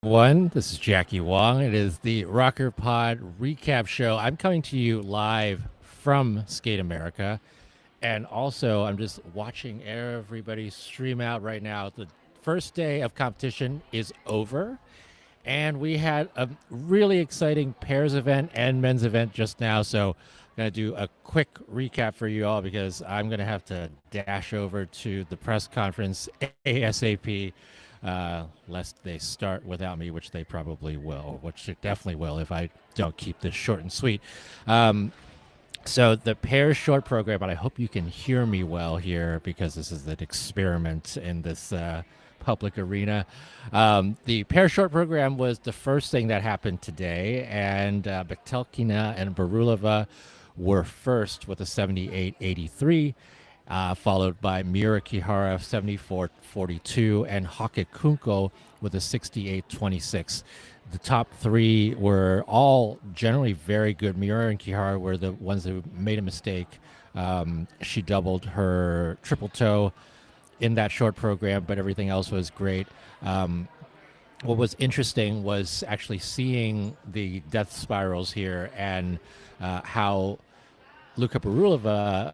Everyone. This is Jackie Wong. It is the RockerPod Recap Show. I'm coming to you live from Skate America. And also, I'm just watching everybody stream out right now. The first day of competition is over. And we had a really exciting pairs event and men's event just now. So I'm going to do a quick recap for you all because I'm going to have to dash over to the press conference ASAP, lest they start without me, which they probably will, which they definitely will if I don't keep this short and sweet. So the pair short program, but I hope you can hear me well here because this is an experiment in this public arena. The pair short program was the first thing that happened today, and Betelkina and Barulova were first with a 78.83, followed by Mira Kihara 74.42 and Hake Kunko with a 68.26. The top three were all generally very good. Miura and Kihara were the ones who made a mistake. She doubled her triple toe in that short program, but everything else was great. What was interesting was actually seeing the death spirals here and how Luka Barulova,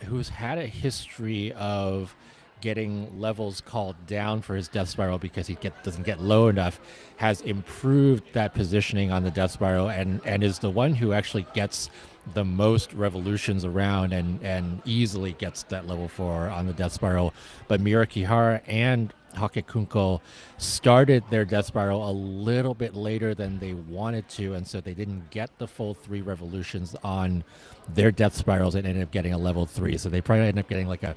who's had a history of getting levels called down for his death spiral because he doesn't get low enough, has improved that positioning on the death spiral and is the one who actually gets the most revolutions around and easily gets that level 4 on the death spiral. But Mira Kihara and Hake Kunko started their death spiral a little bit later than they wanted to, and so they didn't get the full 3 revolutions on their death spirals and ended up getting a level 3. So they probably ended up getting like a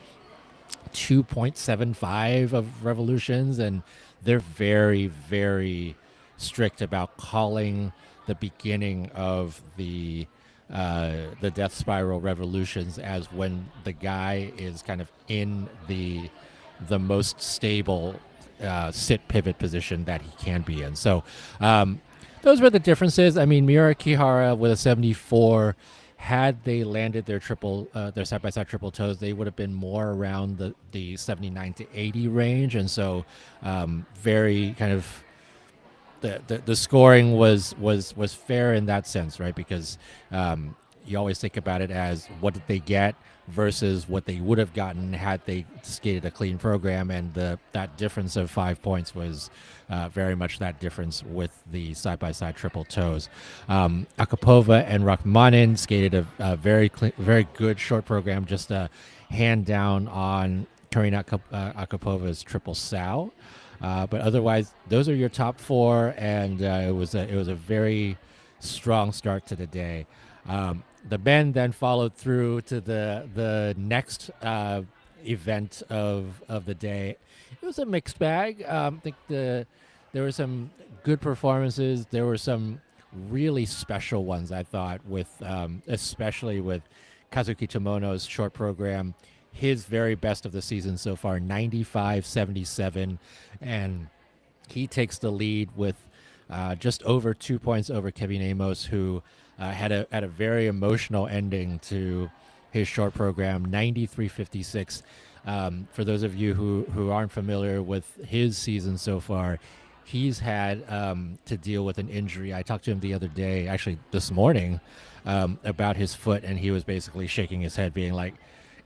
2.75 of revolutions, and they're very, very strict about calling the beginning of the death spiral revolutions as when the guy is kind of in the most stable sit pivot position that he can be in. So those were the differences. I mean, Mira Kihara with a 74, had they landed their their side-by-side triple toes, they would have been more around the 79 to 80 range. And so very kind of the scoring was fair in that sense, right? Because you always think about it as what did they get versus what they would have gotten had they skated a clean program, and that difference of 5 points was very much that difference with the side-by-side triple toes. Akapova and Rachmanin skated a very good short program, just a hand down on Karina Akapova's triple sow. But otherwise, those are your top 4, and it was a very strong start to the day. The men then followed through to the next event of the day. It was a mixed bag. I think there were some good performances. There were some really special ones, I thought, with especially with Kazuki Tomono's short program. His very best of the season so far, 95.77, and he takes the lead with just over 2 points over Kevin Amos, who had a very emotional ending to his short program, 93.56. For those of you who aren't familiar with his season so far, he's had to deal with an injury. I talked to him the other day, actually this morning, about his foot, and he was basically shaking his head, being like,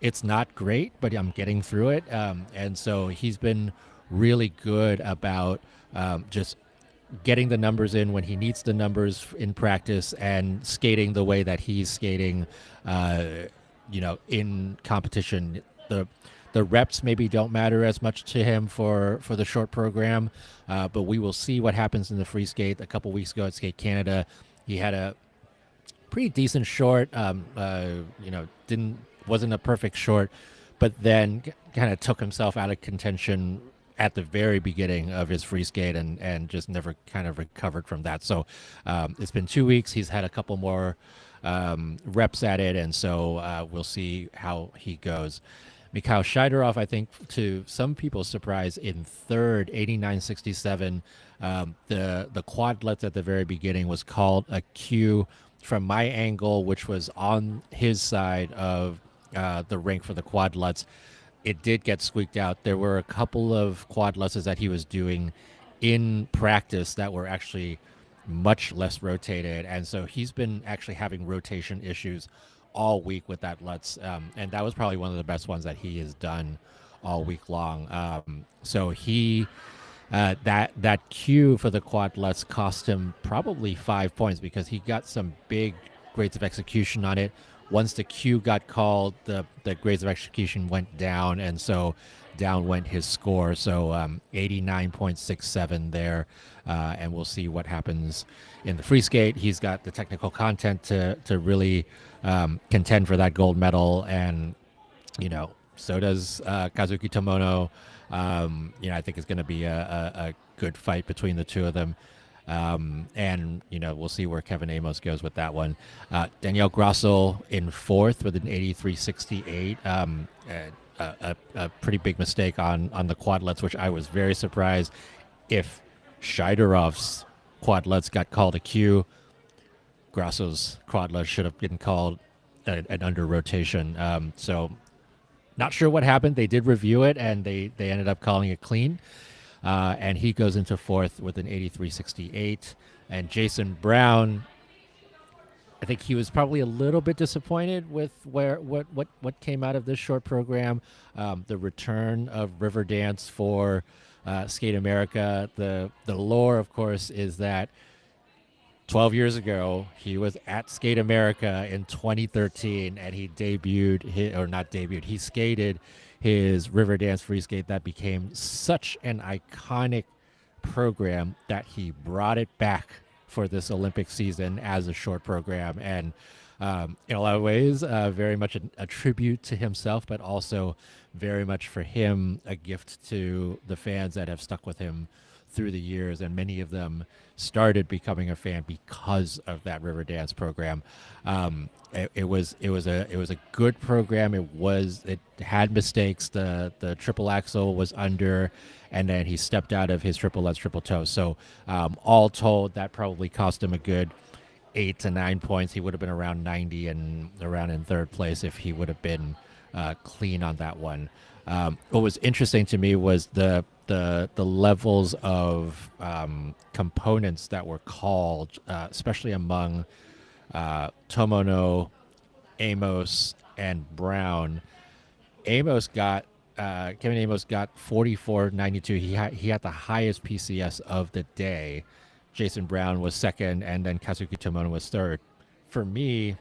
it's not great, but I'm getting through it. And so he's been really good about just getting the numbers in when he needs the numbers in practice and skating the way that he's skating, in competition. The reps maybe don't matter as much to him for the short program, but we will see what happens in the free skate. A couple weeks ago at Skate Canada, he had a pretty decent short. Wasn't a perfect short, but then kind of took himself out of contention at the very beginning of his free skate and just never kind of recovered from that. So it's been 2 weeks. He's had a couple more reps at it, and so we'll see how he goes. Mikhail Shidorov, I think, to some people's surprise, in third, 89.67. The quadlets at the very beginning was called a Q from my angle, which was on his side of the rink for the quadlets. It did get squeaked out. There were a couple of quadlets that he was doing in practice that were actually much less rotated, and so he's been actually having rotation issues all week with that Lutz, and that was probably one of the best ones that he has done all week long. So he that cue for the quad Lutz cost him probably 5 points because he got some big grades of execution on it. Once the cue got called, the grades of execution went down, and so down went his score. So 89.67 there, and we'll see what happens in the free skate. He's got the technical content to really contend for that gold medal, and so does Kazuki Tomono. I think it's going to be a good fight between the two of them. And we'll see where Kevin Amos goes with that one. Danielle Grossel in fourth with an 83.68. A pretty big mistake on the quadlets, which I was very surprised. If Shaidarov's quadlets got called a Q, Grosso's quadlets should have been called an under rotation. So not sure what happened. They did review it, and they ended up calling it clean. And he goes into fourth with an 83.68. And Jason Brown, I think he was probably a little bit disappointed with what came out of this short program. The return of River Dance for Skate America. The lore, of course, is that 12 years ago, he was at Skate America in 2013, and he he skated his River Dance free skate that became such an iconic program that he brought it back for this Olympic season as a short program. And in a lot of ways, very much a tribute to himself, but also very much for him, a gift to the fans that have stuck with him through the years, and many of them started becoming a fan because of that River Dance program. It was a good program. It had mistakes. The triple axel was under, and then he stepped out of his triple Lutz triple toe. So all told, that probably cost him a good 8 to 9 points. He would have been around 90 and around in third place if he would have been clean on that one. What was interesting to me was the levels of components that were called, especially among Tomono, Amos, and Brown. Kevin Amos got 44.92. He had the highest PCS of the day. Jason Brown was second, and then Kazuki Tomono was third. For me,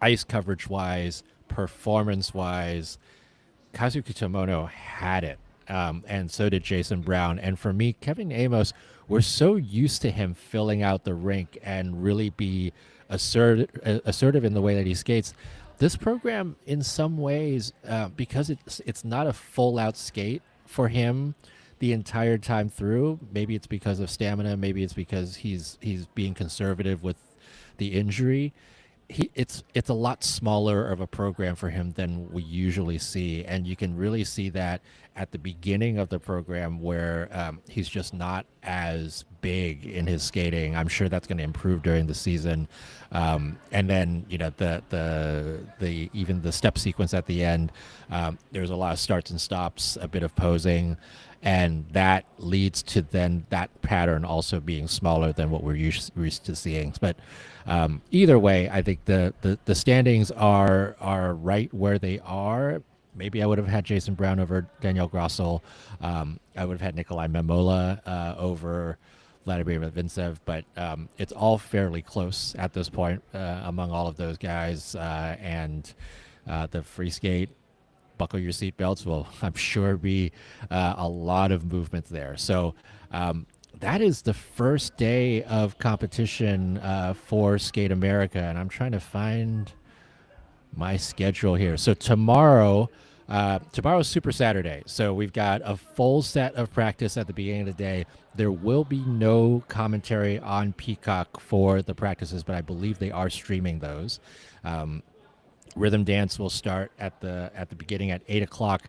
ice coverage wise, performance wise, Kazuki Tomono had it, and so did Jason Brown. And for me, Kevin Amos, we're so used to him filling out the rink and really be assertive in the way that he skates. This program, in some ways, because it's not a full out skate for him the entire time through. Maybe it's because of stamina. Maybe it's because he's being conservative with the injury. It's a lot smaller of a program for him than we usually see, and you can really see that at the beginning of the program where he's just not as big in his skating. I'm sure that's going to improve during the season, and then the even the step sequence at the end. There's a lot of starts and stops, a bit of posing, and that leads to then that pattern also being smaller than what we're used to seeing. But either way, I think the standings are right where they are. Maybe I would have had Jason Brown over Danielle Grossel. I would have had Nikolai Memola over Vladimir Vintsev, but it's all fairly close at this point among all of those guys. And the free skate, buckle your seatbelts, will, I'm sure, be a lot of movement there. So that is the first day of competition for Skate America, and I'm trying to find my schedule here. So tomorrow's Super Saturday. So we've got a full set of practice at the beginning of the day. There will be no commentary on Peacock for the practices, but I believe they are streaming those. Rhythm dance will start at the beginning at 8 o'clock.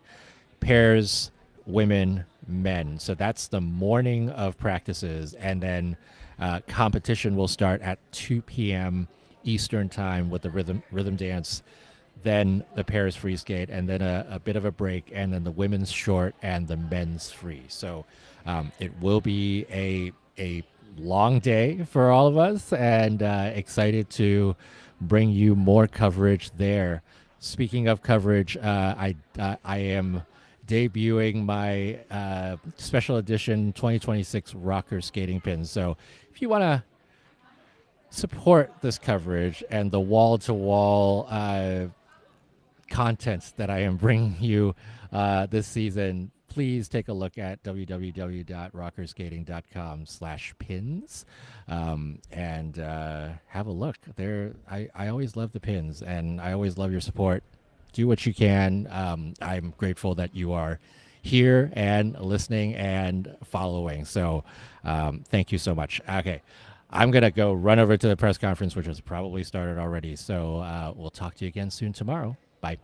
Pairs, women, men. So that's the morning of practices, and then competition will start at 2 p.m. Eastern time with the rhythm dance then the Paris free skate, and then a bit of a break, and then the women's short and the men's free. So it will be a long day for all of us, and excited to bring you more coverage there. Speaking of coverage, I am debuting my special edition 2026 Rocker skating pins. So if you want to support this coverage and the wall to wall content that I am bringing you this season, please take a look at www.rockerskating.com/pins and have a look there. I always love the pins, and I always love your support. Do what you can. I'm grateful that you are here and listening and following. So thank you so much. Okay. I'm going to go run over to the press conference, which has probably started already. So we'll talk to you again soon tomorrow. Bye.